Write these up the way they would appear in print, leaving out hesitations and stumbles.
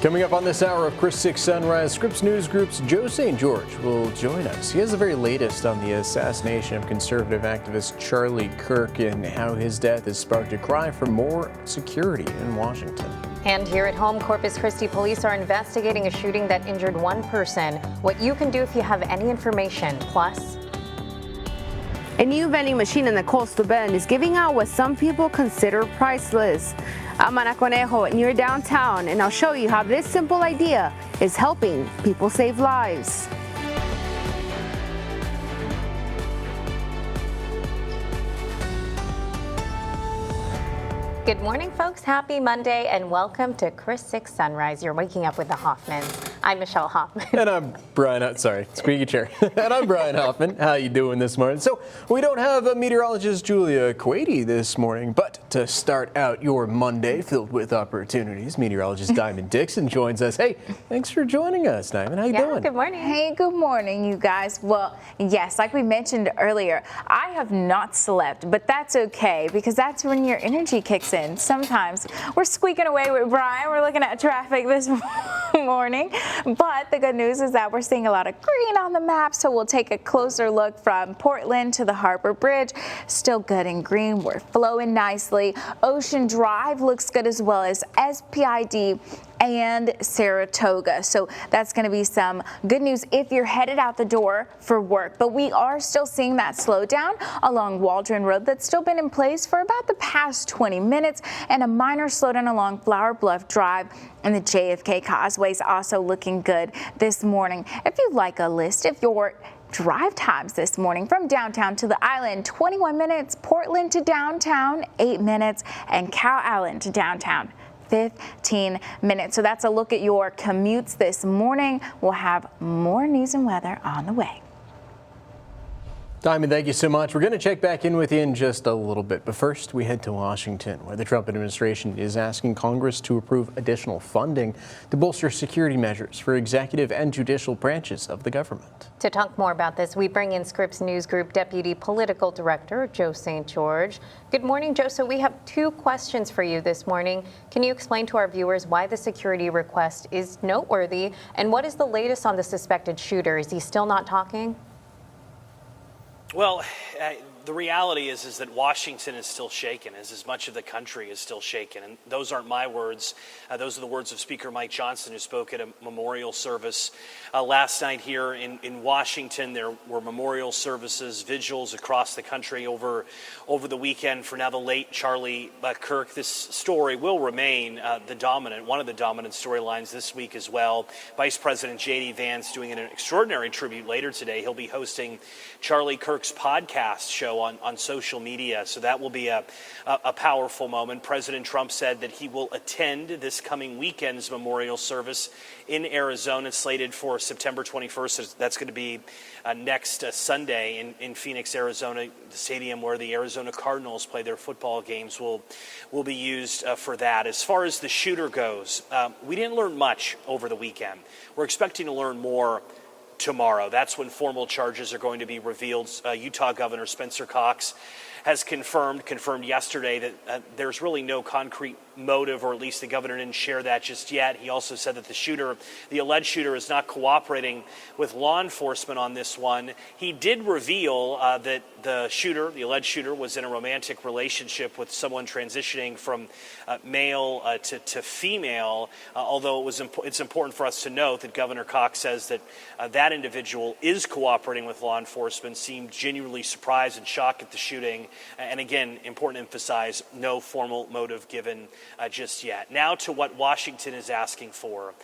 Coming up on this hour of Chris 6 Sunrise, Scripps News Group's Joe St. George will join us. He has the very latest on the assassination of conservative activist Charlie Kirk and how his death has sparked a cry for more security in Washington. And here at home, Corpus Christi police are investigating a shooting that injured one person. What you can do if you have any information. Plus, a new vending machine in the Coastal Bend is giving out what some people consider priceless. I'm Ana Conejo near downtown, and I'll show you how this simple idea is helping people save lives. good morning, folks. Happy Monday, and welcome to Chris 6 Sunrise. You're waking up with the Hoffmans. I'm Michelle Hoffman. And I'm Brian, squeaky chair. And I'm Brian Hoffman. How you doing this morning? So we don't have a meteorologist, Julia Quady, this morning, but to start out your Monday filled with opportunities, meteorologist Diamond Dixon joins us. Hey, thanks for joining us, Diamond. How you doing? Good morning. Hey, good morning, you guys. Well, yes, like we mentioned earlier, I have not slept, but that's okay because that's when your energy kicks in. Sometimes we're squeaking away with Brian. We're looking at traffic this morning, but the good news is that we're seeing a lot of green on the map, so we'll take a closer look from Portland to the Harbor Bridge. Still good and green. We're flowing nicely. Ocean Drive looks good, as well as SPID and Saratoga. So that's going to be some good news if you're headed out the door for work. But we are still seeing that slowdown along Waldron Road that's still been in place for about the past 20 minutes, and a minor slowdown along Flower Bluff Drive, and the JFK Causeway is also looking good this morning. If you'd like a list of your drive times this morning from downtown to the island, 21 minutes, Portland to downtown, 8 minutes, and Cow Island to downtown, 15 minutes. So that's a look at your commutes this morning. We'll have more news and weather on the way. Diamond, thank you so much. We're going to check back in with you in just a little bit. But first, we head to Washington, where the Trump administration is asking Congress to approve additional funding to bolster security measures for executive and judicial branches of the government. To talk more about this, we bring in Scripps News Group Deputy Political Director Joe St. George. Good morning, Joe. So we have two questions for you this morning. Can you explain to our viewers why the security request is noteworthy, and what is the latest on the suspected shooter? Is he still not talking? Well, the reality is that Washington is still shaken, as much of the country is still shaken. And those aren't my words. Those are the words of Speaker Mike Johnson, who spoke at a memorial service last night here in Washington. There were memorial services, vigils across the country over the weekend for now the late Charlie Kirk. This story will remain one of the dominant storylines this week as well. Vice President J.D. Vance doing an extraordinary tribute later today. He'll be hosting Charlie Kirk's podcast show on social media, so that will be a powerful moment. President Trump said that he will attend this coming weekend's memorial service in Arizona, slated for September 21st. That's going to be next Sunday in Phoenix, Arizona. The stadium where the Arizona Cardinals play their football games will be used for that. As far as the shooter goes, we didn't learn much over the weekend. We're expecting to learn more tomorrow. That's when formal charges are going to be revealed. Utah Governor Spencer Cox has confirmed yesterday that there's really no concrete motive, or at least the governor didn't share that just yet. He also said that the alleged shooter is not cooperating with law enforcement on this one. He did reveal that the alleged shooter, was in a romantic relationship with someone transitioning from male to female, although it's important for us to note that Governor Cox says that that individual is cooperating with law enforcement, seemed genuinely surprised and shocked at the shooting, and again, important to emphasize, no formal motive given just yet. Now to what Washington is asking for.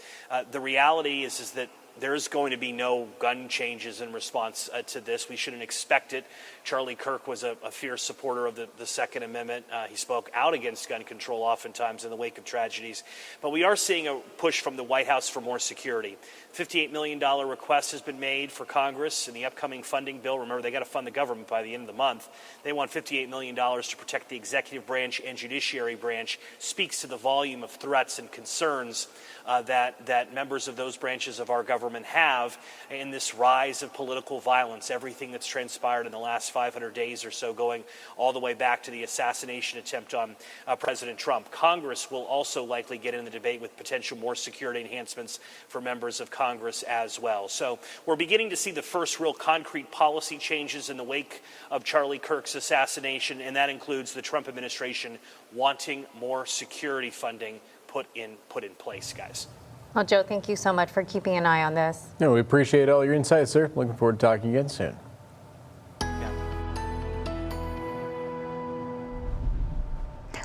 The reality is that there's going to be no gun changes in response to this. We shouldn't expect it. Charlie Kirk was a fierce supporter of the Second Amendment. He spoke out against gun control oftentimes in the wake of tragedies. But we are seeing a push from the White House for more security. $58 million request has been made for Congress in the upcoming funding bill. Remember, they got to fund the government by the end of the month. They want $58 million to protect the executive branch and judiciary branch. Speaks to the volume of threats and concerns that members of those branches of our government government have in this rise of political violence, everything that's transpired in the last 500 days or so, going all the way back to the assassination attempt on President Trump. Congress will also likely get in the debate with potential more security enhancements for members of Congress as well. So we're beginning to see the first real concrete policy changes in the wake of Charlie Kirk's assassination, and that includes the Trump administration wanting more security funding put in place, guys. Well, Joe, thank you so much for keeping an eye on this. No, we appreciate all your insights, sir. Looking forward to talking again soon.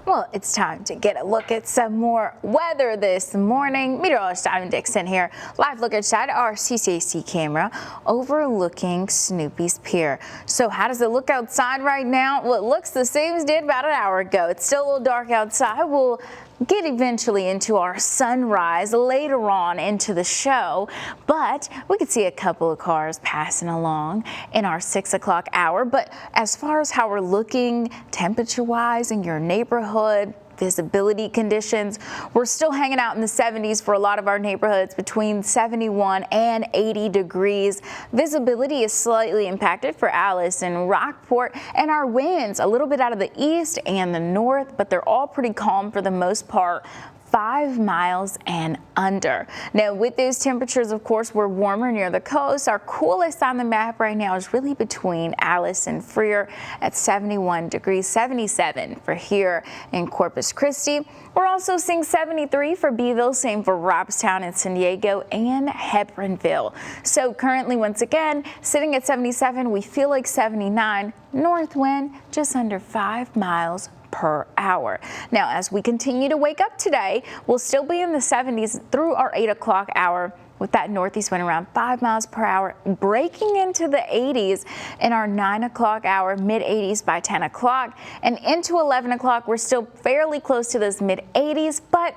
Well, it's time to get a look at some more weather this morning. Meteorologist Diamond Dixon here. Live look inside our CCAC camera overlooking Snoopy's Pier. So how does it look outside right now? Well, it looks the same as it did about an hour ago. It's still a little dark outside. We'll get eventually into our sunrise later on into the show, but we could see a couple of cars passing along in our 6 o'clock hour. But as far as how we're looking temperature wise in your neighborhood, visibility conditions, we're still hanging out in the 70s for a lot of our neighborhoods, between 71 and 80 degrees. Visibility is slightly impacted for Alice and Rockport, and our winds a little bit out of the east and the north, but they're all pretty calm for the most part. 5 miles and under. Now, with those temperatures, of course, we're warmer near the coast. Our coolest on the map right now is really between Alice and Freer at 71 degrees, 77 for here in Corpus Christi. We're also seeing 73 for Beeville, same for Robstown and San Diego and Hebronville. So currently, once again, sitting at 77, we feel like 79. North wind just under 5 miles per hour. Now, as we continue to wake up today, we'll still be in the 70s through our 8 o'clock hour with that northeast wind around 5 miles per hour, breaking into the 80s in our 9 o'clock hour, mid 80s by 10 o'clock, and into 11 o'clock, we're still fairly close to those mid 80s, but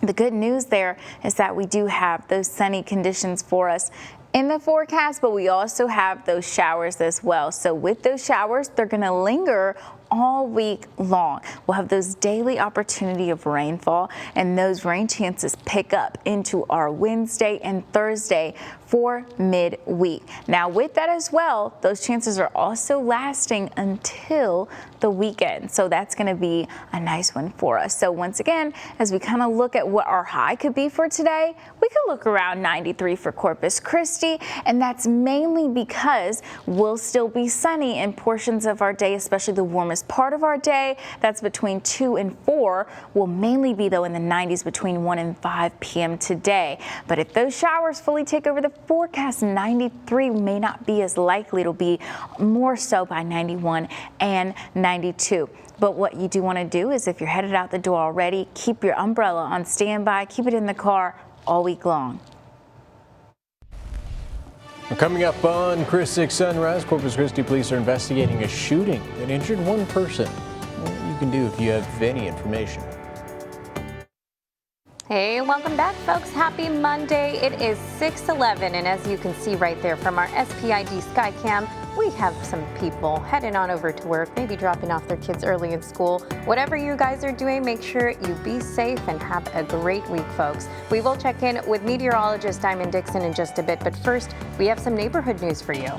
the good news there is that we do have those sunny conditions for us in the forecast, but we also have those showers as well. So with those showers, they're going to linger all week long. We'll have those daily opportunity of rainfall, and those rain chances pick up into our Wednesday and Thursday for midweek. Now, with that as well, those chances are also lasting until the weekend. So that's going to be a nice one for us. So once again, as we kind of look at what our high could be for today, we could look around 93 for Corpus Christi, and that's mainly because we'll still be sunny in portions of our day, especially the warmest part of our day. That's between 2 and 4. Will mainly be, though, in the 90s between 1 and 5 p.m. today. But if those showers fully take over the forecast, 93 may not be as likely. It'll be more so by 91 and 92. But what you do want to do is, if you're headed out the door already, keep your umbrella on standby, keep it in the car all week long. Coming up on Chris 6 Sunrise, Corpus Christi police are investigating a shooting that injured one person. What you can do if you have any information. Hey, welcome back, folks. Happy Monday. It is 6:11, and as you can see right there from our SPID Skycam, we have some people heading on over to work, maybe dropping off their kids early in school. Whatever you guys are doing, make sure you be safe and have a great week, folks. We will check in with meteorologist Diamond Dixon in just a bit, but first, we have some neighborhood news for you.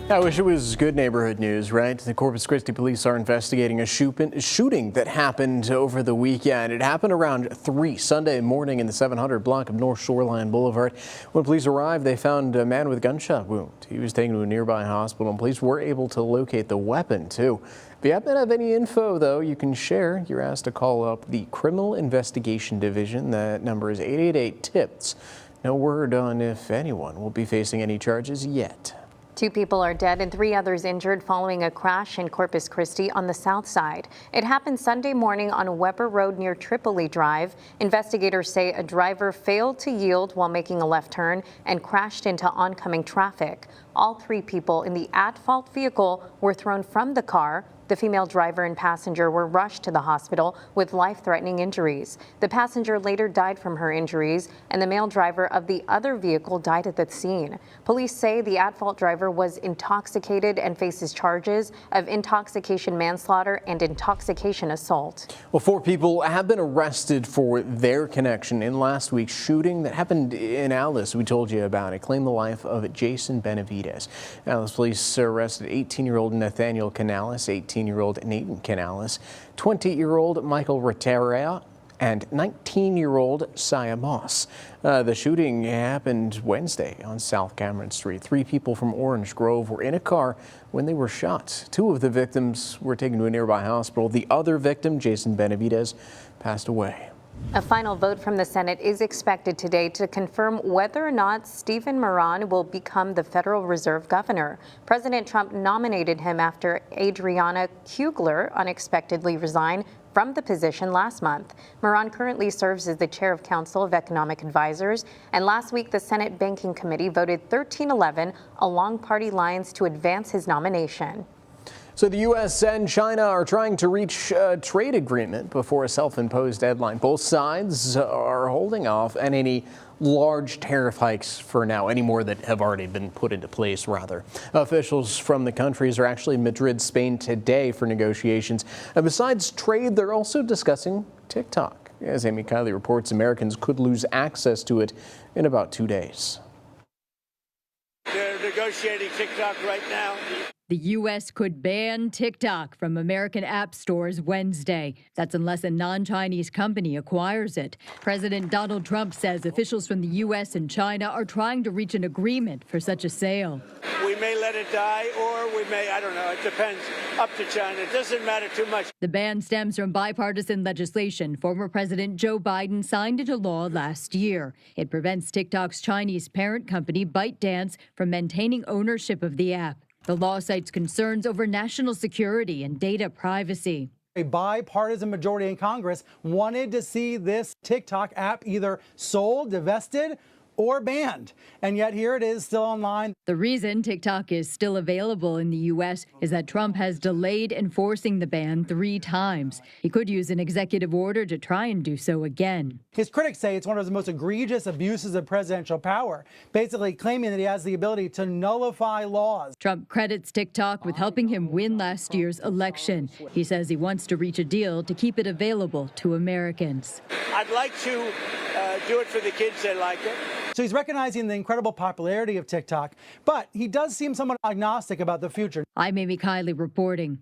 I wish it was good neighborhood news, right? The Corpus Christi police are investigating a shooting that happened over the weekend. It happened around 3 Sunday morning in the 700 block of North Shoreline Boulevard. When police arrived, they found a man with a gunshot wound. He was taken to a nearby hospital, and police were able to locate the weapon, too. If you happen to have any info, though, you can share. You're asked to call up the Criminal Investigation Division. That number is 888-TIPS. No word on if anyone will be facing any charges yet. 2 people are dead and 3 others injured following a crash in Corpus Christi on the south side. It happened Sunday morning on Weber Road near Tripoli Drive. Investigators say a driver failed to yield while making a left turn and crashed into oncoming traffic. All 3 people in the at-fault vehicle were thrown from the car The female driver and passenger were rushed to the hospital with life-threatening injuries. The passenger later died from her injuries, and the male driver of the other vehicle died at the scene. Police say the at-fault driver was intoxicated and faces charges of intoxication manslaughter and intoxication assault. Well, 4 people have been arrested for their connection in last week's shooting that happened in Alice. We told you about it. Claimed the life of Jason Benavides. Alice police arrested 18-year-old Nathaniel Canales, 18-year-old Nathan Canales, 20-year-old Michael Rotera, and 19-year-old Saya Moss. The shooting happened Wednesday on South Cameron Street. 3 people from Orange Grove were in a car when they were shot. 2 of the victims were taken to a nearby hospital. The other victim, Jason Benavides, passed away. A final vote from the Senate is expected today to confirm whether or not Stephen Moran will become the Federal Reserve Governor. President Trump nominated him after Adriana Kugler unexpectedly resigned from the position last month. Moran currently serves as the chair of Council of Economic Advisors, and last week the Senate Banking Committee voted 13-11 along party lines to advance his nomination. So the U.S. and China are trying to reach a trade agreement before a self-imposed deadline. Both sides are holding off on any large tariff hikes for now, any more that have already been put into place, rather. Officials from the countries are actually in Madrid, Spain today for negotiations. And besides trade, they're also discussing TikTok. As Amy Kiley reports, Americans could lose access to it in about 2 days. They're negotiating TikTok right now. The U.S. could ban TikTok from American app stores Wednesday. That's unless a non-Chinese company acquires it. President Donald Trump says officials from the U.S. and China are trying to reach an agreement for such a sale. We may let it die, or we may, I don't know, it depends, up to China. It doesn't matter too much. The ban stems from bipartisan legislation former President Joe Biden signed into law last year. It prevents TikTok's Chinese parent company, ByteDance, from maintaining ownership of the app. The law cites concerns over national security and data privacy. A bipartisan majority in Congress wanted to see this TikTok app either sold, divested, or banned. And yet here it is still online. The reason TikTok is still available in the U.S. is that Trump has delayed enforcing the ban 3 times. He could use an executive order to try and do so again. His critics say it's one of the most egregious abuses of presidential power, basically claiming that he has the ability to nullify laws. Trump credits TikTok with helping him win last year's election. He says he wants to reach a deal to keep it available to Americans. I'd like to do it for the kids that like it. So he's recognizing the incredible popularity of TikTok, but he does seem somewhat agnostic about the future. I'm Amy Kiley reporting.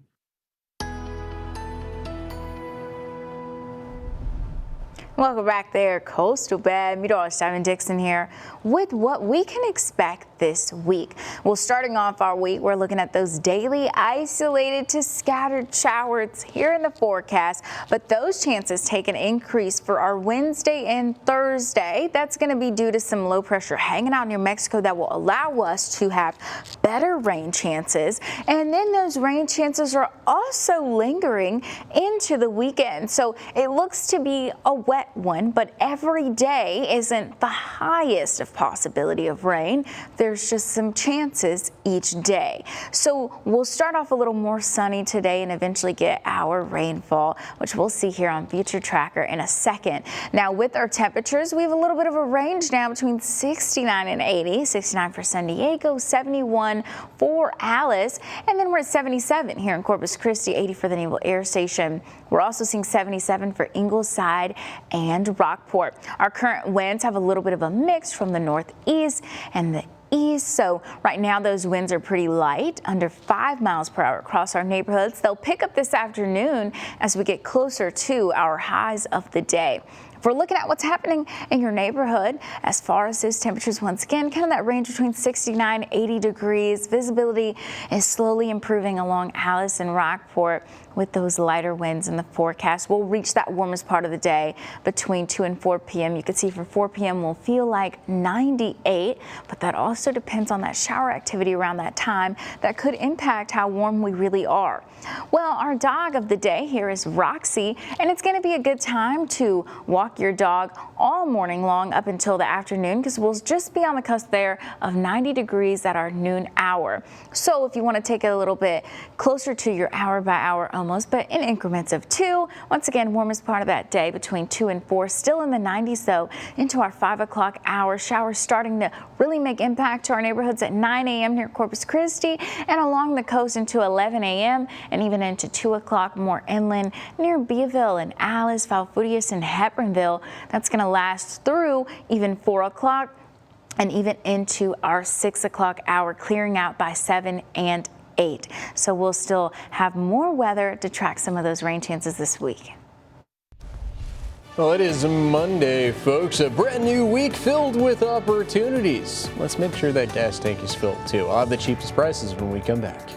Welcome back there, Coastal Bend. Meteorologist Simon Dixon here with what we can expect this week. Well, starting off our week, we're looking at those daily isolated to scattered showers here in the forecast, but those chances take an increase for our Wednesday and Thursday. That's going to be due to some low pressure hanging out near Mexico that will allow us to have better rain chances. And then those rain chances are also lingering into the weekend. So it looks to be a wet one, but every day isn't the highest of possibility of rain. There's just some chances each day. So we'll start off a little more sunny today and eventually get our rainfall, which we'll see here on Future Tracker in a second. Now with our temperatures, we have a little bit of a range now between 69 and 80, 69 for San Diego, 71 for Alice, and then we're at 77 here in Corpus Christi, 80 for the Naval Air Station. We're also seeing 77 for Ingleside and Rockport. Our current winds have a little bit of a mix from the northeast and the east. So right now those winds are pretty light, under 5 miles per hour across our neighborhoods. They'll pick up this afternoon as we get closer to our highs of the day. If we're looking at what's happening in your neighborhood, as far as those temperatures, once again, kind of that range between 69, 80 degrees. Visibility is slowly improving along Alice and Rockport with those lighter winds in the forecast. We'll reach that warmest part of the day between 2 and 4 p.m. You can see for 4 p.m. we'll feel like 98, but that also depends on that shower activity around that time that could impact how warm we really are. Well, our dog of the day here is Roxy, and it's going to be a good time to walk walk your dog all morning long up until the afternoon, because we'll just be on the cusp there of 90 degrees at our noon hour. So if you want to take it a little bit closer to your hour by hour almost, but in increments of 2, once again, warmest part of that day between 2 and 4, still in the 90s though, into our 5 o'clock hour. Showers starting to really make impact to our neighborhoods at 9 a.m. near Corpus Christi and along the coast into 11 a.m. and even into 2 o'clock more inland near Beeville and Alice, Falfurrias and Hepburnville. That's going to last through even 4 o'clock and even into our 6 o'clock hour, clearing out by 7 and 8. So we'll still have more weather to track some of those rain chances this week. Well, it is Monday, folks. A brand new week filled with opportunities. Let's make sure that gas tank is filled too. I'll have the cheapest prices when we come back.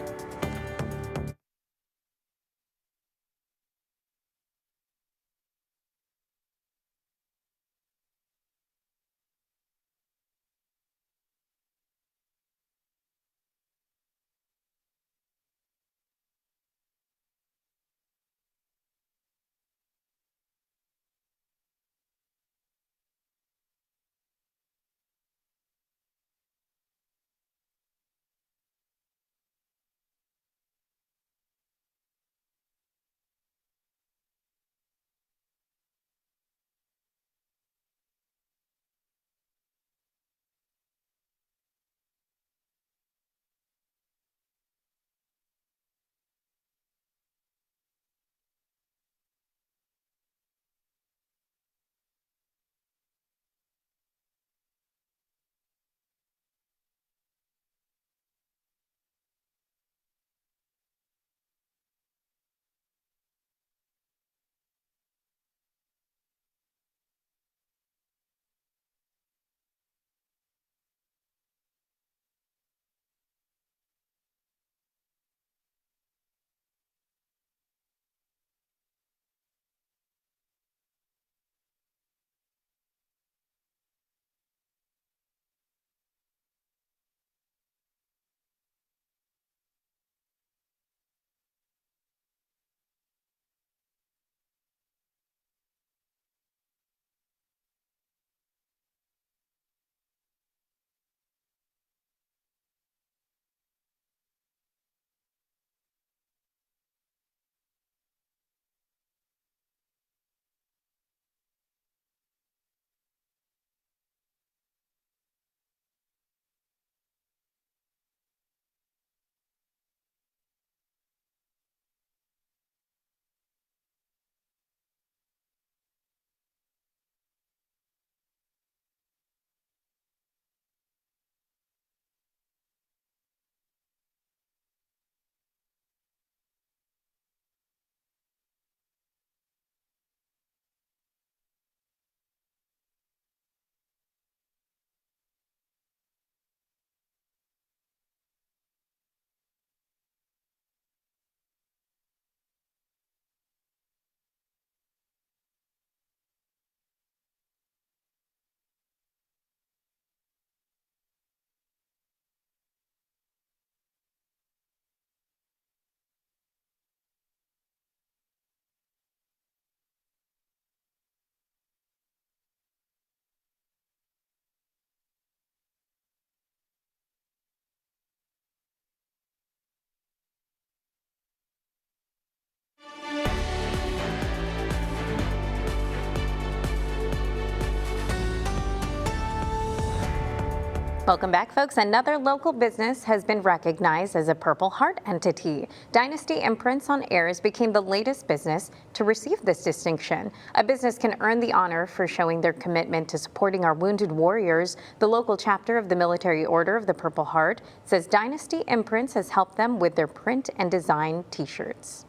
Welcome back, folks. Another local business has been recognized as a Purple Heart entity. Dynasty Imprints on Ayers became the latest business to receive this distinction. A business can earn the honor for showing their commitment to supporting our wounded warriors. The local chapter of the Military Order of the Purple Heart says Dynasty Imprints has helped them with their print and design t-shirts.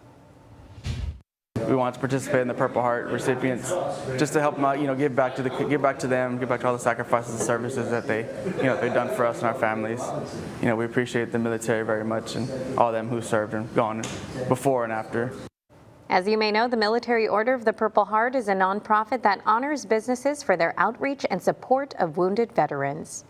We want to participate in the Purple Heart recipients just to help them out, give back to them, give back to all the sacrifices and services that they've done for us and our families. We appreciate the military very much and all of them who served and gone before and after. As you may know, the Military Order of the Purple Heart is a nonprofit that honors businesses for their outreach and support of wounded veterans.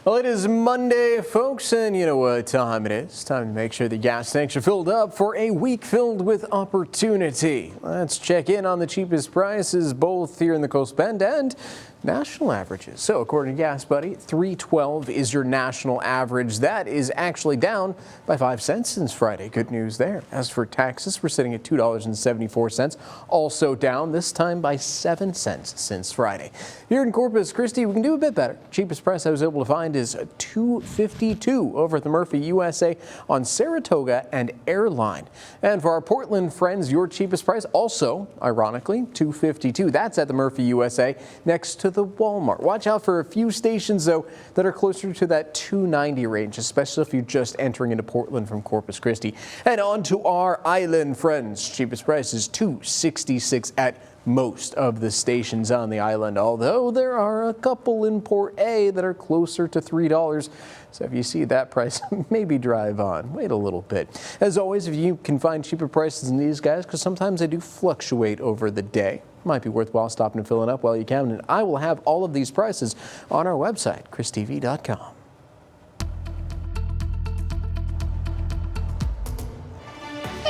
Well, it is Monday, folks, and you know what time it is. Time to make sure the gas tanks are filled up for a week filled with opportunity. Let's check in on the cheapest prices both here in the Coast Bend and national averages. So according to Gas Buddy, $3.12 is your national average. That is actually down by 5 cents since Friday. Good news there. As for taxes, we're sitting at $2.74, also down, this time by 7 cents since Friday. Here in Corpus Christi, we can do a bit better. Cheapest price I was able to find is $2.52 over at the Murphy USA on Saratoga and Airline. And for our Portland friends, your cheapest price also, ironically, $2.52. That's at the Murphy USA next to the Walmart. Watch out for a few stations, though, that are closer to that $2.90 range, especially if you're just entering into Portland from Corpus Christi. And on to our island friends. Cheapest price is $2.66 at most of the stations on the island, although there are a couple in Port A that are closer to $3. So if you see that price, maybe drive on. Wait a little bit. As always, if you can find cheaper prices than these guys, because sometimes they do fluctuate over the day, might be worthwhile stopping and filling up while you can. And I will have all of these prices on our website, KrisTV.com.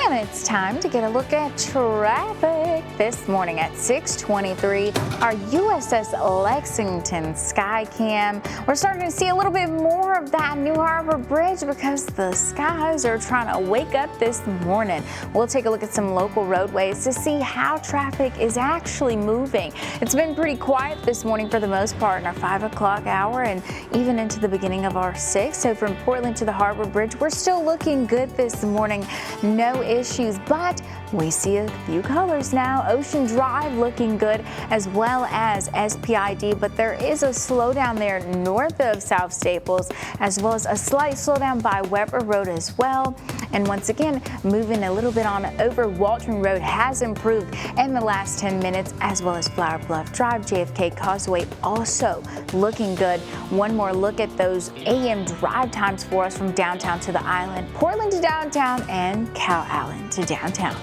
And it's time to get a look at traffic this morning at 6:23. Our USS Lexington Skycam. We're starting to see a little bit more of that New Harbor Bridge because the skies are trying to wake up this morning. We'll take a look at some local roadways to see how traffic is actually moving. It's been pretty quiet this morning for the most part in our 5 o'clock hour and even into the beginning of our 6. So from Portland to the Harbor Bridge, we're still looking good this morning. No issues, but we see a few colors now. Ocean Drive looking good, as well as SPID, but there is a slowdown there north of South Staples, as well as a slight slowdown by Weber Road as well. And once again, moving a little bit on over Walton Road has improved in the last 10 minutes, as well as Flower Bluff Drive, JFK Causeway also looking good. One more look at those AM drive times for us from downtown to the island, Portland to downtown, and Calallen to downtown.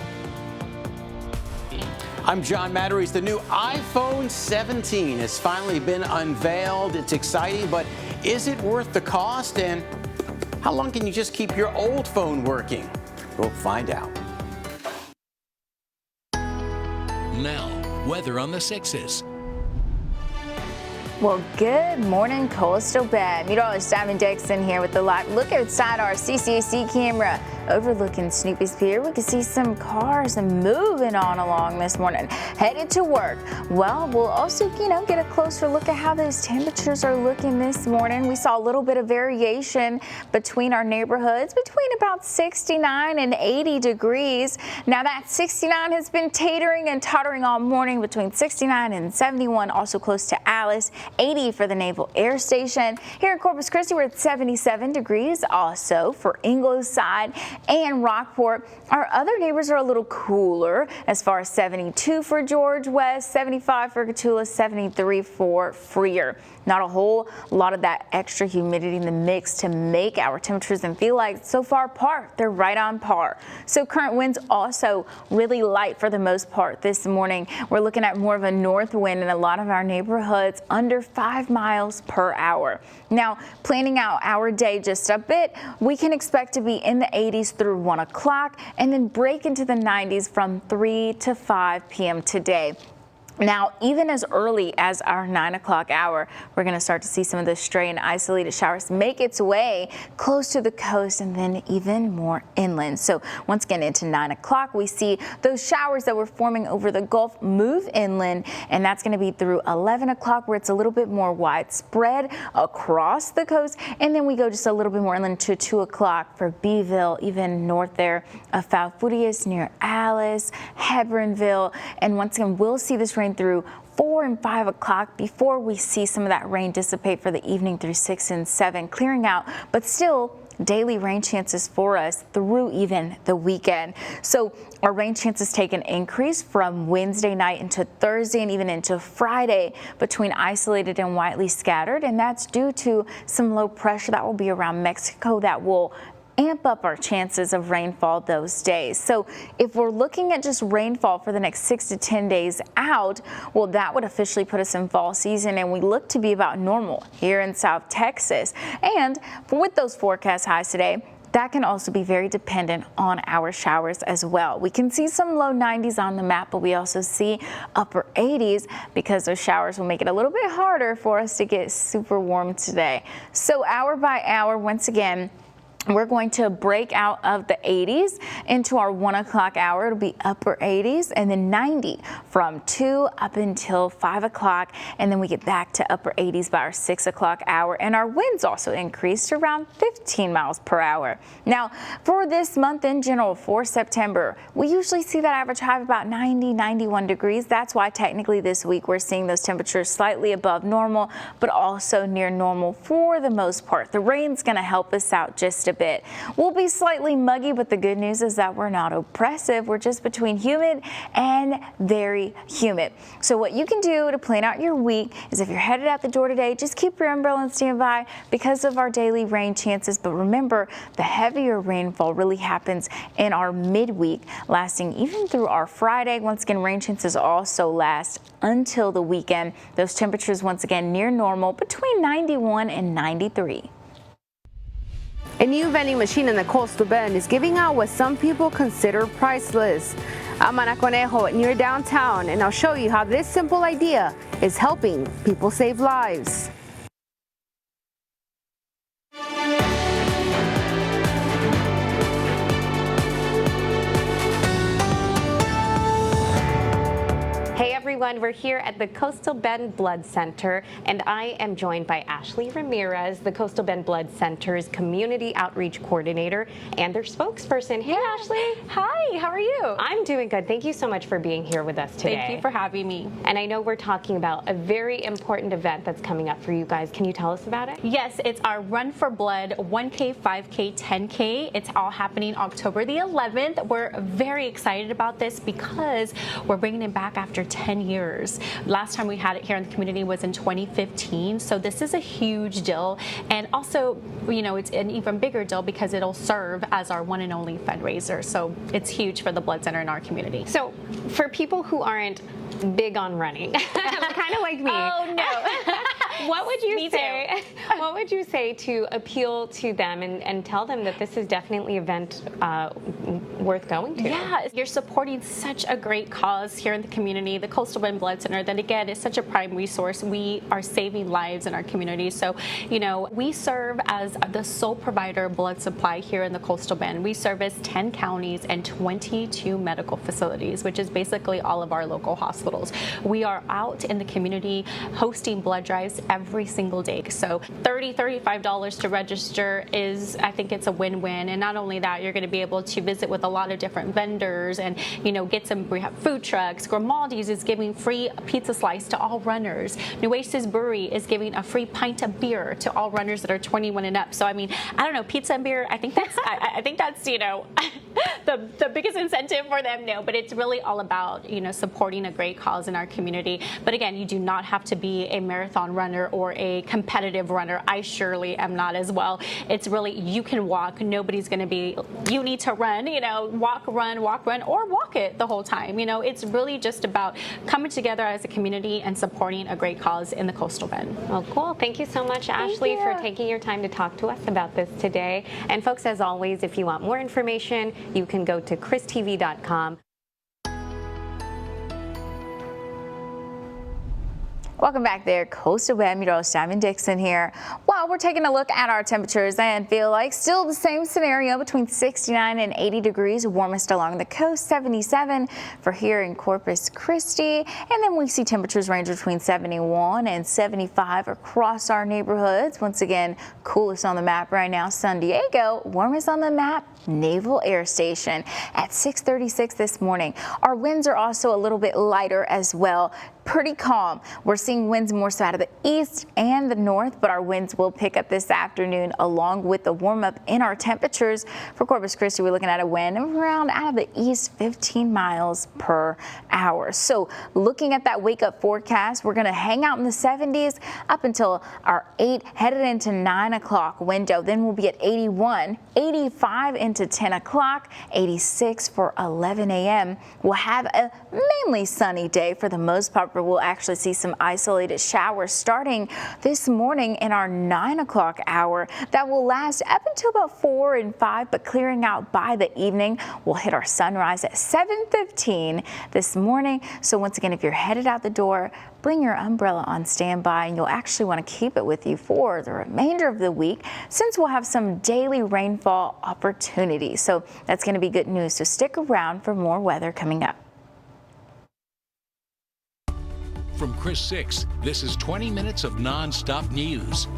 I'm John Matteries. The new iPhone 17 has finally been unveiled. It's exciting, but is it worth the cost? And how long can you just keep your old phone working? We'll find out. Now, weather on the 6s. Well, good morning, Coastal Bend. Meteorologist Simon Dixon here with the live look outside our CCAC camera overlooking Snoopy's Pier. We can see some cars moving on along this morning, headed to work. Well, we'll also, get a closer look at how those temperatures are looking this morning. We saw a little bit of variation between our neighborhoods, between about 69 and 80 degrees. Now that 69 has been teetering and tottering all morning between 69 and 71, also close to Alice. 80 for the Naval Air Station. Here in Corpus Christi, we're at 77 degrees. Also for Ingleside and Rockport. Our other neighbors are a little cooler as far as 72 for George West, 75 for Cotulla, 73 for Freer. Not a whole lot of that extra humidity in the mix to make our temperatures and feel like so far par. They're right on par. So current winds also really light for the most part this morning. We're looking at more of a north wind in a lot of our neighborhoods, under 5 miles per hour. Now, planning out our day just a bit, we can expect to be in the 80s through 1 o'clock and then break into the 90s from 3 to 5 p.m. today. Now, even as early as our 9 o'clock hour, we're going to start to see some of those stray and isolated showers make its way close to the coast and then even more inland. So once again, into 9 o'clock, we see those showers that were forming over the Gulf move inland, and that's going to be through 11 o'clock where it's a little bit more widespread across the coast. And then we go just a little bit more inland to 2 o'clock for Beeville, even north there of Falfurrias near Alice, Hebronville. And once again, we'll see this rain through 4 and 5 o'clock before we see some of that rain dissipate for the evening through 6 and 7, clearing out, but still daily rain chances for us through even the weekend. So our rain chances take an increase from Wednesday night into Thursday and even into Friday between isolated and widely scattered, and that's due to some low pressure that will be around Mexico that will amp up our chances of rainfall those days. So if we're looking at just rainfall for the next 6 to 10 days out, well, that would officially put us in fall season, and we look to be about normal here in South Texas. And with those forecast highs today, that can also be very dependent on our showers as well. We can see some low 90s on the map, but we also see upper 80s because those showers will make it a little bit harder for us to get super warm today. So hour by hour, once again, we're going to break out of the 80s into our 1 o'clock hour. It'll be upper 80s and then 90 from 2 up until 5 o'clock. And then we get back to upper 80s by our 6 o'clock hour. And our winds also increase to around 15 miles per hour. Now, for this month in general, for September, we usually see that average high of about 90, 91 degrees. That's why technically this week we're seeing those temperatures slightly above normal, but also near normal for the most part. The rain's going to help us out just a bit. We'll be slightly muggy, but the good news is that we're not oppressive. We're just between humid and very humid. So what you can do to plan out your week is if you're headed out the door today, just keep your umbrella on standby because of our daily rain chances. But remember, the heavier rainfall really happens in our midweek, lasting even through our Friday. Once again, rain chances also last until the weekend. Those temperatures once again near normal, between 91 and 93. A new vending machine in the Coastal Bend is giving out what some people consider priceless. I'm Ana Conejo near downtown, and I'll show you how this simple idea is helping people save lives. Hey everyone, we're here at the Coastal Bend Blood Center, and I am joined by Ashley Ramirez, the Coastal Bend Blood Center's Community Outreach Coordinator and their spokesperson. Hey Ashley. Hi, how are you? I'm doing good. Thank you so much for being here with us today. Thank you for having me. And I know we're talking about a very important event that's coming up for you guys. Can you tell us about it? Yes, it's our Run for Blood 1K, 5K, 10K. It's all happening October the 11th. We're very excited about this because we're bringing it back after 10 years. Last time we had it here in the community was in 2015, so this is a huge deal. And also, you know, it's an even bigger deal because it'll serve as our one and only fundraiser. So it's huge for the Blood Center in our community. So for people who aren't big on running, kind of like me. Oh no. What would you say? What would you say to appeal to them and tell them that this is definitely an event worth going to? Yeah, you're supporting such a great cause here in the community, the Coastal Bend Blood Center, that again is such a prime resource. We are saving lives in our community. So, you know, we serve as the sole provider of blood supply here in the Coastal Bend. We service 10 counties and 22 medical facilities, which is basically all of our local hospitals. We are out in the community hosting blood drives every single day. So $35 to register is, I think it's a win-win. And not only that, you're going to be able to visit with a lot of different vendors and, you know, get some, we have food trucks. Grimaldi's is giving free pizza slice to all runners. Nueces Brewery is giving a free pint of beer to all runners that are 21 and up. So, I mean, I don't know, pizza and beer, I think that's, I think that's, you know, the biggest incentive for them. No, but it's really all about, you know, supporting a great cause in our community. But again, you do not have to be a marathon runner or a competitive runner. I surely am not as well. It's really, you can walk. Nobody's going to be, you need to run, you know, walk, run, or walk it the whole time. You know, it's really just about coming together as a community and supporting a great cause in the Coastal Bend. Well, cool. Thank you so much, Ashley, for taking your time to talk to us about this today. And folks, as always, if you want more information, you can go to christv.com. Welcome back there, Coastal Bend meteorologist Diamond Dixon here. Well, we're taking a look at our temperatures and feel like still the same scenario between 69 and 80 degrees, warmest along the coast, 77 for here in Corpus Christi. And then we see temperatures range between 71 and 75 across our neighborhoods. Once again, coolest on the map right now, San Diego, warmest on the map, Naval Air Station at 6:36 this morning. Our winds are also a little bit lighter as well. pretty calm. We're seeing winds more so out of the east and the north, but our winds will pick up this afternoon along with the warm up in our temperatures. For Corpus Christi, we're looking at a wind of around out of the east 15 miles per hour. So looking at that wake up forecast, we're going to hang out in the 70s up until our 8 headed into 9 o'clock window. Then we'll be at 81, 85 into 10 o'clock, 86 for 11 a.m. We'll have a mainly sunny day for the most part, but we'll actually see some isolated showers starting this morning in our 9 o'clock hour. That will last up until about 4 and 5, but clearing out by the evening. We'll hit our sunrise at 7:15 this morning. So once again, if you're headed out the door, bring your umbrella on standby, and you'll actually want to keep it with you for the remainder of the week since we'll have some daily rainfall opportunities. So that's going to be good news. So stick around for more weather coming up. From Chris 6, this is 20 minutes of non-stop news.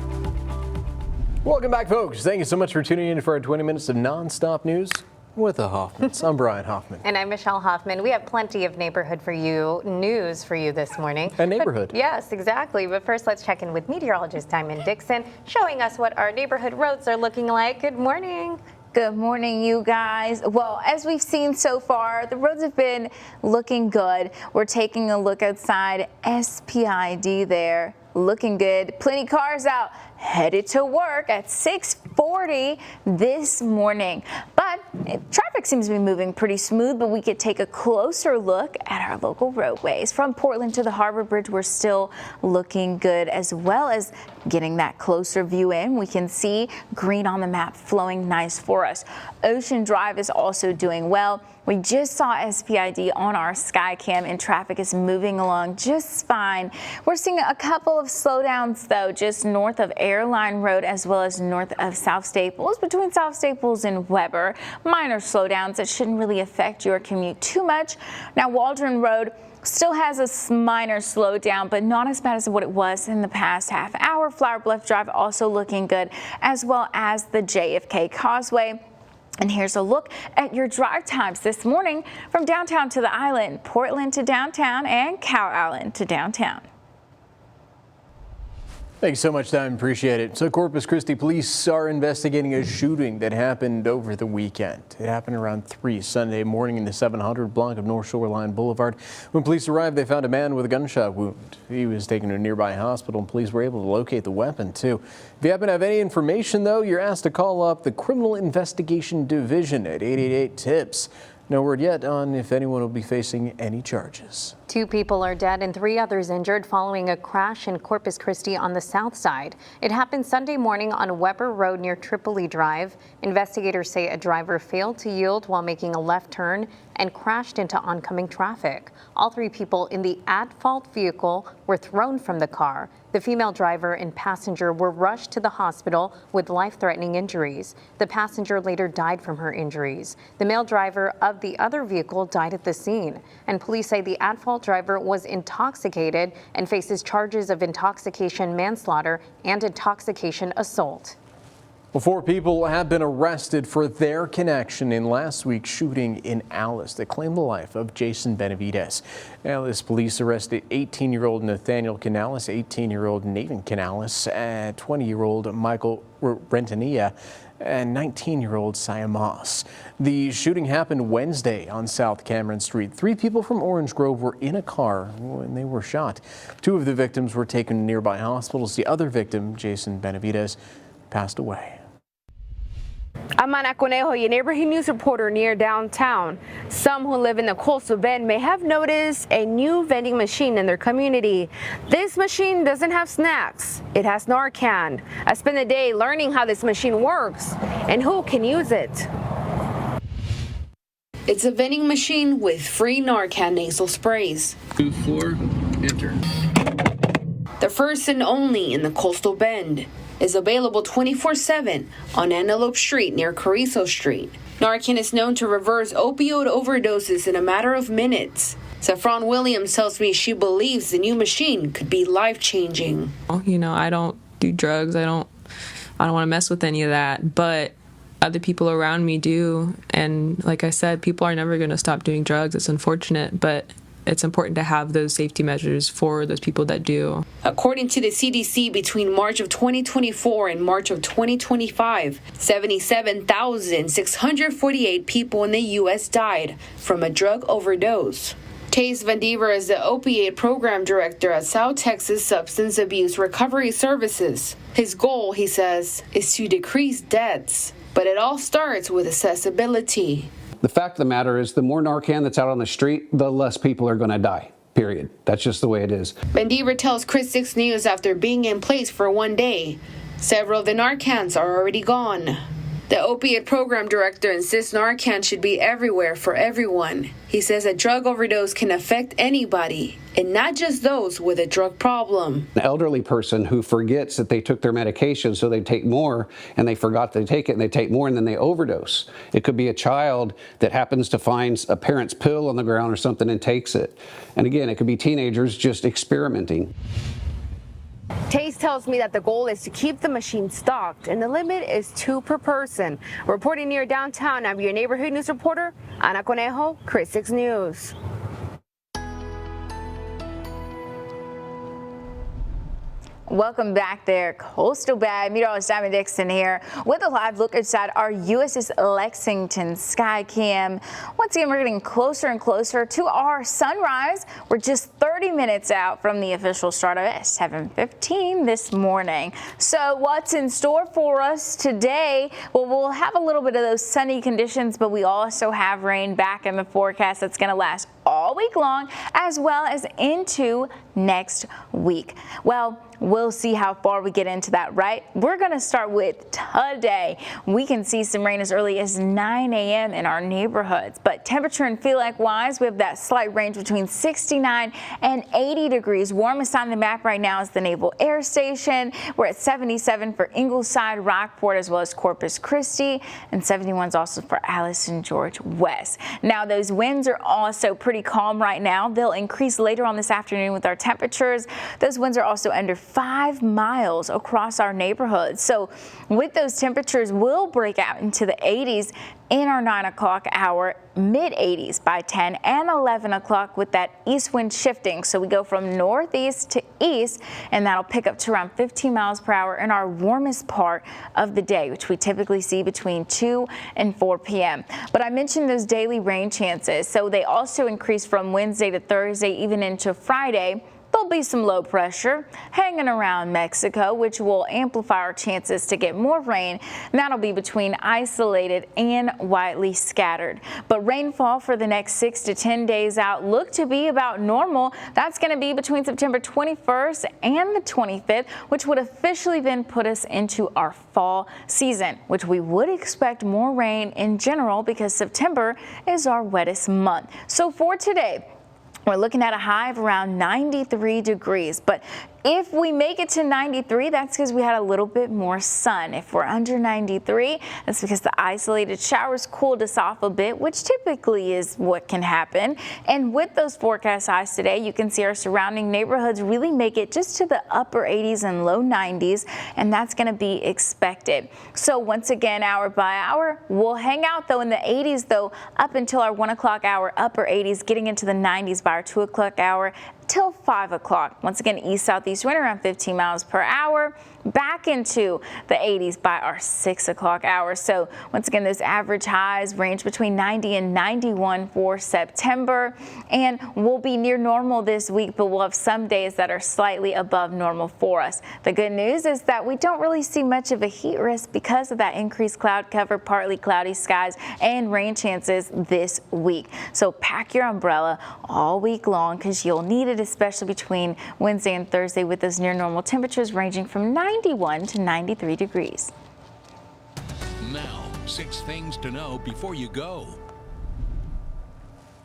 Welcome back, folks. Thank you so much for tuning in for our 20 minutes of non-stop news with the Hoffmans. I'm Brian Hoffman. And I'm Michelle Hoffman. We have plenty of neighborhood for you, news for you this morning. A neighborhood. Yes, exactly. But first, let's check in with meteorologist Diamond Dixon, showing us what our neighborhood roads are looking like. Good morning. Good morning, you guys. Well, as we've seen so far, the roads have been looking good. We're taking a look outside. SPID there, looking good. Plenty of cars out, headed to work at 6:40 this morning. But traffic seems to be moving pretty smooth, but we could take a closer look at our local roadways. From Portland to the Harbor Bridge, we're still looking good, as well as getting that closer view in. We can see green on the map flowing nice for us. Ocean Drive is also doing well. We just saw SPID on our Skycam, and traffic is moving along just fine. We're seeing a couple of slowdowns, though, just north of Airline Road as well as north of South Staples, between South Staples and Weber. Minor slowdowns that shouldn't really affect your commute too much. Now, Waldron Road still has a minor slowdown, but not as bad as what it was in the past half hour. Flower Bluff Drive also looking good, as well as the JFK Causeway. And here's a look at your drive times this morning from downtown to the island, Portland to downtown, and Cow Island to downtown. Thanks so much, Diamond. Appreciate it. So Corpus Christi police are investigating a shooting that happened over the weekend. It happened around 3 Sunday morning in the 700 block of North Shoreline Boulevard. When police arrived, they found a man with a gunshot wound. He was taken to a nearby hospital, and police were able to locate the weapon, too. If you happen to have any information, though, you're asked to call up the Criminal Investigation Division at 888-TIPS. No word yet on if anyone will be facing any charges. 2 people are dead and 3 others injured following a crash in Corpus Christi on the south side. It happened Sunday morning on Weber Road near Tripoli Drive. Investigators say a driver failed to yield while making a left turn and crashed into oncoming traffic. All 3 people in the at-fault vehicle were thrown from the car. The female driver and passenger were rushed to the hospital with life-threatening injuries. The passenger later died from her injuries. The male driver of the other vehicle died at the scene, and police say the at-fault driver was intoxicated and faces charges of intoxication manslaughter and intoxication assault. Well, 4 people have been arrested for their connection in last week's shooting in Alice that claimed the life of Jason Benavides. Alice police arrested 18-year-old Nathaniel Canales, 18-year-old Nathan Canales, and 20-year-old Michael Rentanilla, and 19-year-old Sia Moss. The shooting happened Wednesday on South Cameron Street. 3 people from Orange Grove were in a car when they were shot. 2 of the victims were taken to nearby hospitals. The other victim, Jason Benavides, passed away. I'm Ana Conejo, your neighborhood news reporter near downtown. Some who live in the Coastal Bend may have noticed a new vending machine in their community. This machine doesn't have snacks. It has Narcan. I spent the day learning how this machine works and who can use it. It's a vending machine with free Narcan nasal sprays. 2-4, enter. The first and only in the Coastal Bend. Is available 24/7 on Antelope Street near Carrizo Street. Narcan is known to reverse opioid overdoses in a matter of minutes. Saffron Williams tells me she believes the new machine could be life-changing. You know, I don't do drugs. I don't want to mess with any of that, but other people around me do. And like I said, people are never going to stop doing drugs. It's unfortunate, but it's important to have those safety measures for those people that do. According to the CDC, between March of 2024 and March of 2025, 77,648 people in the U.S. died from a drug overdose. Tace Vandiver is the opiate program director at South Texas Substance Abuse Recovery Services. His goal, he says, is to decrease deaths, but it all starts with accessibility. The fact of the matter is, the more Narcan that's out on the street, the less people are going to die. Period. That's just the way it is. Vandiver tells Chris 6 News after being in place for one day, several of the Narcans are already gone. The opiate program director insists Narcan should be everywhere for everyone. He says a drug overdose can affect anybody, and not just those with a drug problem. An elderly person who forgets that they took their medication, so they take more, and they forgot to take it, and they take more, and then they overdose. It could be a child that happens to find a parent's pill on the ground or something and takes it. And again, it could be teenagers just experimenting. Tace tells me that the goal is to keep the machine stocked, and the limit is 2 per person. Reporting near downtown, I'm your neighborhood news reporter, Ana Conejo, Chris 6 News. Welcome back there, Coastal Bad. Meteorologist Diamond Dixon here with a live look inside our USS Lexington Skycam. Once again, we're getting closer and closer to our sunrise. We're just 30 minutes out from the official start at 7:15 this morning. So what's in store for us today? Well, we'll have a little bit of those sunny conditions, but we also have rain back in the forecast that's going to last all week long, as well as into next week. Well, we'll see how far we get into that, right? We're going to start with today. We can see some rain as early as 9 a.m. in our neighborhoods, but temperature and feel like wise, we have that slight range between 69 and 80 degrees. Warmest on the map right now is the Naval Air Station. We're at 77 for Ingleside, Rockport, as well as Corpus Christi, and 71 is also for Allison George West. Now, those winds are also pretty calm right now. They'll increase later on this afternoon with our temperatures. Those winds are also under 5 miles across our neighborhoods. So with those temperatures, we'll break out into the 80s in our 9 o'clock hour, mid 80s by 10 and 11 o'clock with that east wind shifting. So we go from northeast to east, and that'll pick up to around 15 miles per hour in our warmest part of the day, which we typically see between 2 and 4 p.m. But I mentioned those daily rain chances. So they also increase from Wednesday to Thursday, even into Friday. There'll be some low pressure hanging around Mexico, which will amplify our chances to get more rain. And that'll be between isolated and widely scattered. But rainfall for the next 6 to 10 days out look to be about normal. That's going to be between September 21st and the 25th, which would officially then put us into our fall season, which we would expect more rain in general because September is our wettest month. So for today, we're looking at a high of around 93 degrees, but if we make it to 93, that's because we had a little bit more sun. If we're under 93, that's because the isolated showers cooled us off a bit, which typically is what can happen. And with those forecast highs today, you can see our surrounding neighborhoods really make it just to the upper 80s and low 90s, and that's going to be expected. So once again, hour by hour, we'll hang out though in the 80s though up until our 1 o'clock hour, upper 80s, getting into the 90s by our 2 o'clock hour till 5 o'clock. Once again, east-southeast wind around 15 miles per hour, back into the 80s by our 6 o'clock hour. So once again, those average highs range between 90 and 91 for September, and we'll be near normal this week, but we'll have some days that are slightly above normal for us. The good news is that we don't really see much of a heat risk because of that increased cloud cover, partly cloudy skies, and rain chances this week. So pack your umbrella all week long because you'll need it, especially between Wednesday and Thursday with those near normal temperatures ranging from 91 to 93 degrees. Now, 6 things to know before you go.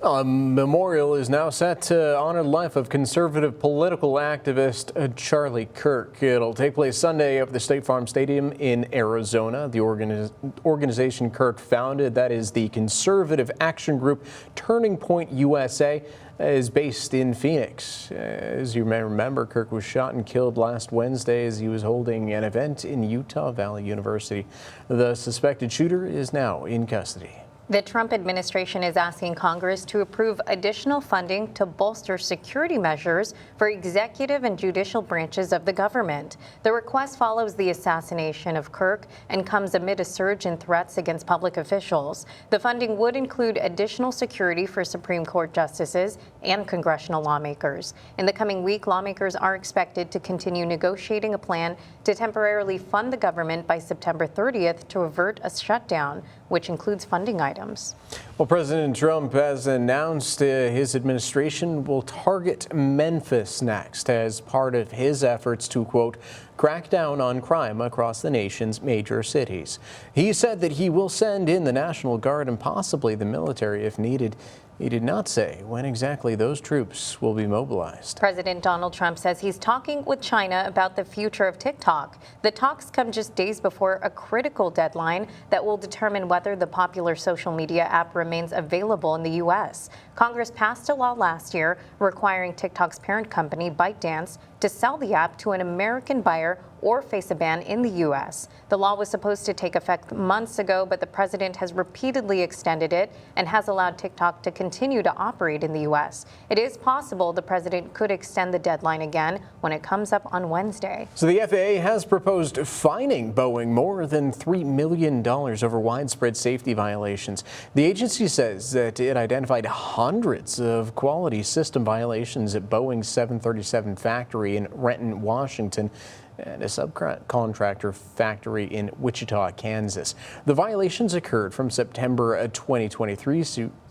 A memorial is now set to honor the life of conservative political activist Charlie Kirk. It'll take place Sunday at the State Farm Stadium in Arizona. The organization Kirk founded, that is the Conservative Action Group Turning Point USA, is based in Phoenix. As you may remember, Kirk was shot and killed last Wednesday as he was holding an event in Utah Valley University. The suspected shooter is now in custody. The Trump administration is asking Congress to approve additional funding to bolster security measures for executive and judicial branches of the government. The request follows the assassination of Kirk and comes amid a surge in threats against public officials. The funding would include additional security for Supreme Court justices and congressional lawmakers. In the coming week, lawmakers are expected to continue negotiating a plan to temporarily fund the government by September 30th to avert a shutdown, which includes funding items. Well, President Trump has announced his administration will target Memphis next as part of his efforts to, quote, crack down on crime across the nation's major cities. He said that he will send in the National Guard and possibly the military if needed. He did not say when exactly those troops will be mobilized. President Donald Trump says he's talking with China about the future of TikTok. The talks come just days before a critical deadline that will determine whether the popular social media app remains available in the U.S. Congress passed a law last year requiring TikTok's parent company, ByteDance, to sell the app to an American buyer or face a ban in the U.S. The law was supposed to take effect months ago, but the president has repeatedly extended it and has allowed TikTok to continue to operate in the U.S. It is possible the president could extend the deadline again when it comes up on Wednesday. So the FAA has proposed fining Boeing more than $3 million over widespread safety violations. The agency says that it identified hundreds of quality system violations at Boeing's 737 factory in Renton, Washington, and a subcontractor factory in Wichita, Kansas. The violations occurred from September 2023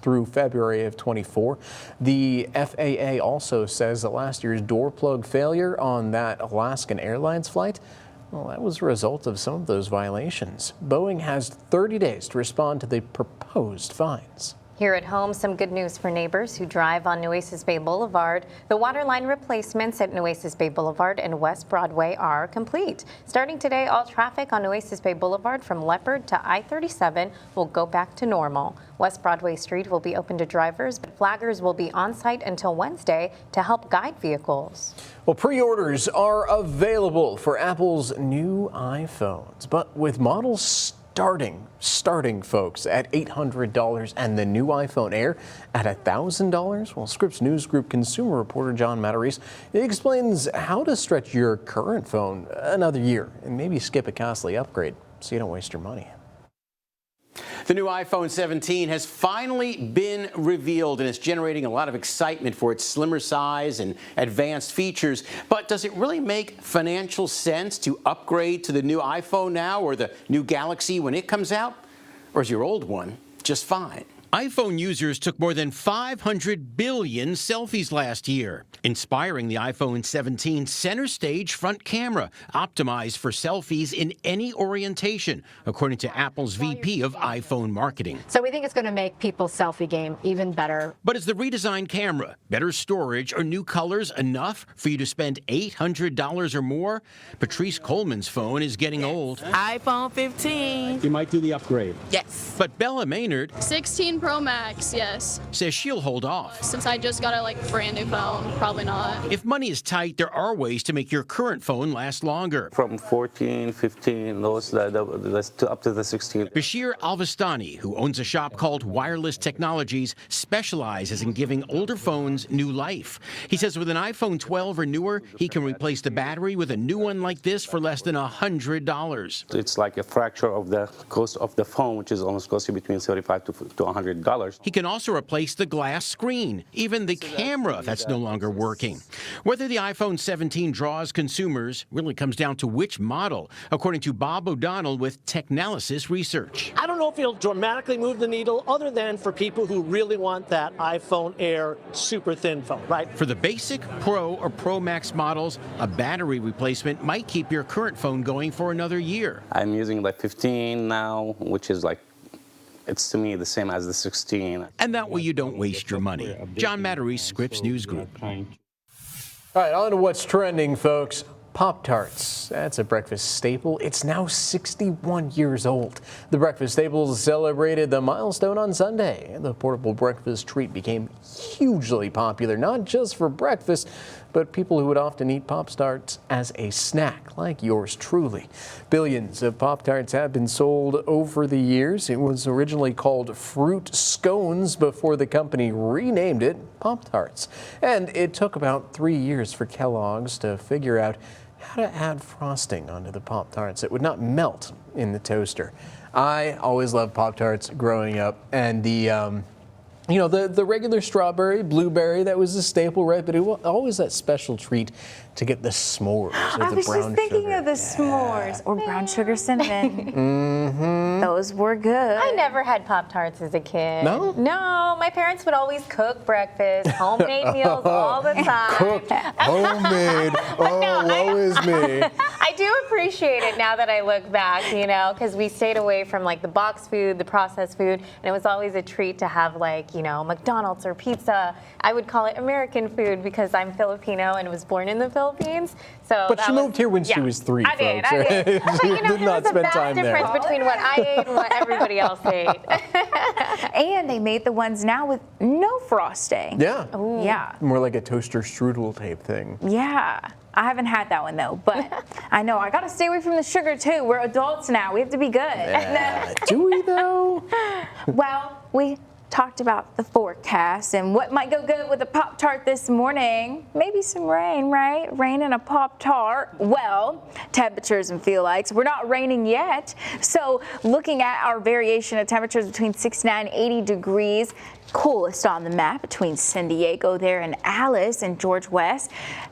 through February of 24. The FAA also says that last year's door plug failure on that Alaskan Airlines flight, well, that was a result of some of those violations. Boeing has 30 days to respond to the proposed fines. Here at home, some good news for neighbors who drive on Nueces Bay Boulevard. The waterline replacements at Nueces Bay Boulevard and West Broadway are complete. Starting today, all traffic on Nueces Bay Boulevard from Leopard to I-37 will go back to normal. West Broadway Street will be open to drivers, but flaggers will be on site until Wednesday to help guide vehicles. Well, pre-orders are available for Apple's new iPhones, but with models starting folks at $800 and the new iPhone Air at $1,000. Well, Scripps News Group consumer reporter John Matarese explains how to stretch your current phone another year and maybe skip a costly upgrade so you don't waste your money. The new iPhone 17 has finally been revealed, and it's generating a lot of excitement for its slimmer size and advanced features. But does it really make financial sense to upgrade to the new iPhone now or the new Galaxy when it comes out? Or is your old one just fine? iPhone users took more than 500 billion selfies last year, inspiring the iPhone 17 center stage front camera, optimized for selfies in any orientation, according to Apple's VP of iPhone marketing. So we think it's going to make people's selfie game even better. But is the redesigned camera, better storage, or new colors enough for you to spend $800 or more? Patrice Coleman's phone is getting old. iPhone 15. You might do the upgrade. Yes. But Bella Maynard 16 Pro Max, yes. says she'll hold off. Since I just got a brand new phone, probably not. If money is tight, there are ways to make your current phone last longer. From 14, 15, those up to the 16. Bashir Alvastani, who owns a shop called Wireless Technologies, specializes in giving older phones new life. He says with an iPhone 12 or newer, he can replace the battery with a new one like this for less than $100. It's like a fraction of the cost of the phone, which is almost costing between $75 to $100. He can also replace the glass screen, even the camera that's no longer working. Whether the iPhone 17 draws consumers really comes down to which model, according to Bob O'Donnell with Technalysis Research. I don't know if it'll dramatically move the needle other than for people who really want that iPhone Air super thin phone, right? For the basic, Pro, or Pro Max models, a battery replacement might keep your current phone going for another year. I'm using 15 now, which is it's to me the same as the 16. And that way you don't waste your money. John Matarese, Scripps News Group. All right, on to what's trending, folks. Pop-Tarts. That's a breakfast staple. It's now 61 years old. The breakfast staples celebrated the milestone on Sunday. The portable breakfast treat became hugely popular, not just for breakfast, but people who would often eat Pop-Tarts as a snack, like yours truly. Billions of Pop-Tarts have been sold over the years. It was originally called Fruit Scones before the company renamed it Pop-Tarts. And it took about 3 years for Kellogg's to figure out how to add frosting onto the Pop-Tarts. It would not melt in the toaster. I always loved Pop-Tarts growing up, and the regular strawberry, blueberry, that was a staple, right? But it was always that special treat to get the s'mores or I the was brown just thinking sugar. of the s'mores or brown sugar cinnamon. Mm-hmm. Those were good. I never had Pop-Tarts as a kid. No? No, my parents would always cook breakfast, homemade meals all the time. Cooked, homemade. Oh, woe is me. I do appreciate it now that I look back, because we stayed away from like the box food, the processed food, and it was always a treat to have like, McDonald's or pizza. I would call it American food because I'm Filipino and was born in the Philippines. So But she moved here when she was 3, I did, folks. I did. But She there did not was a spend vast time there. difference between what I ate and what everybody else ate. And they made the ones now with no frosting. Yeah. Yeah. More like a toaster strudel type thing. Yeah. I haven't had that one though, but I know I got to stay away from the sugar too. We're adults now. We have to be good. Do we though? Well, we talked about the forecast and what might go good with a Pop-Tart this morning. Maybe some rain, right? Rain and a Pop-Tart. Well, temperatures and feel likes. We're not raining yet. So looking at our variation of temperatures between 69 and 80 degrees, coolest on the map between San Diego there and Alice and George West.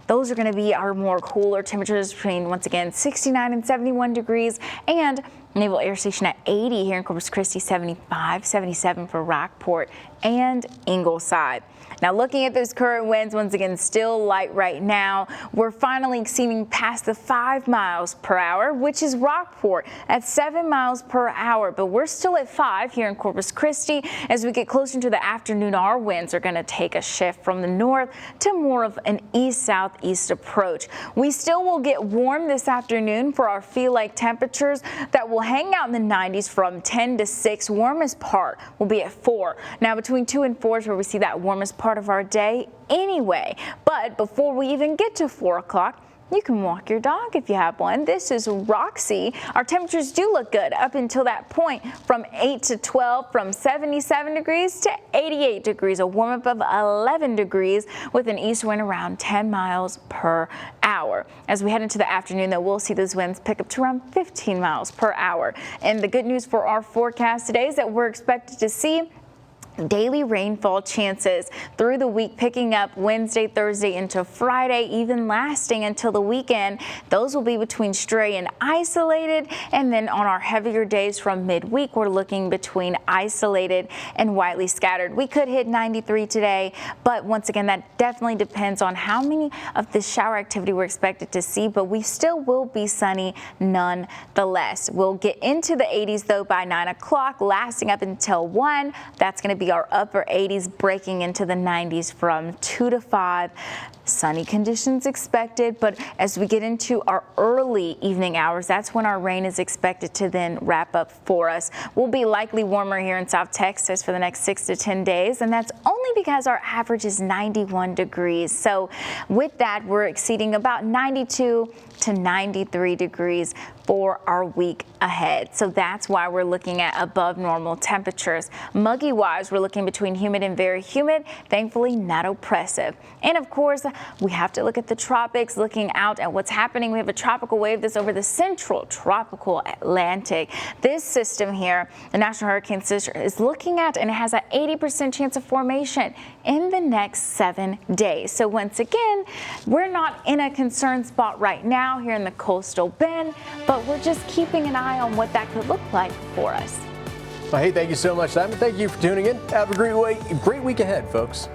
Those are going to be our more cooler temperatures between, once again, 69 and 71 degrees, and Naval Air Station at 80 here in Corpus Christi, 75, 77 for Rockport and Ingleside. Now looking at those current winds, once again, still light right now. We're finally exceeding past the 5 miles per hour, which is Rockport at 7 miles per hour, but we're still at 5 here in Corpus Christi. As we get closer to the afternoon, our winds are going to take a shift from the north to more of an east-southeast approach. We still will get warm this afternoon for our feel-like temperatures that will hang out in the 90s from 10 to 6. Warmest part will be at 4. Now between 2 and 4 is where we see that warmest part of our day anyway. But before we even get to 4 o'clock, you can walk your dog if you have one. This is Roxy. Our temperatures do look good up until that point, from 8 to 12, from 77 degrees to 88 degrees, a warm up of 11 degrees with an east wind around 10 miles per hour. As we head into the afternoon, though, we'll see those winds pick up to around 15 miles per hour. And the good news for our forecast today is that we're expected to see daily rainfall chances through the week, picking up Wednesday, Thursday into Friday, even lasting until the weekend. Those will be between stray and isolated, and then on our heavier days from midweek, we're looking between isolated and widely scattered. We could hit 93 today, but once again, that definitely depends on how many of the shower activity we're expected to see, but we still will be sunny nonetheless. We'll get into the 80s though by 9 o'clock, lasting up until 1. That's going to be our upper 80s, breaking into the 90s from 2 to 5. Sunny conditions expected, but as we get into our early evening hours, that's when our rain is expected to then wrap up for us. We'll be likely warmer here in South Texas for the next 6 to 10 days, and that's only because our average is 91 degrees. So with that, we're exceeding about 92 to 93 degrees for our week ahead. So that's why we're looking at above normal temperatures. Muggy wise, we're looking between humid and very humid, thankfully not oppressive. And of course, we have to look at the tropics, looking out at what's happening. We have a tropical wave that's over the central tropical Atlantic. This system here, the National Hurricane Center, is looking at, and it has an 80% chance of formation in the next 7 days. So once again, we're not in a concerned spot right now here in the coastal bend, but we're just keeping an eye on what that could look like for us. Well, hey, thank you so much, Simon. Thank you for tuning in. Have a great week ahead, folks.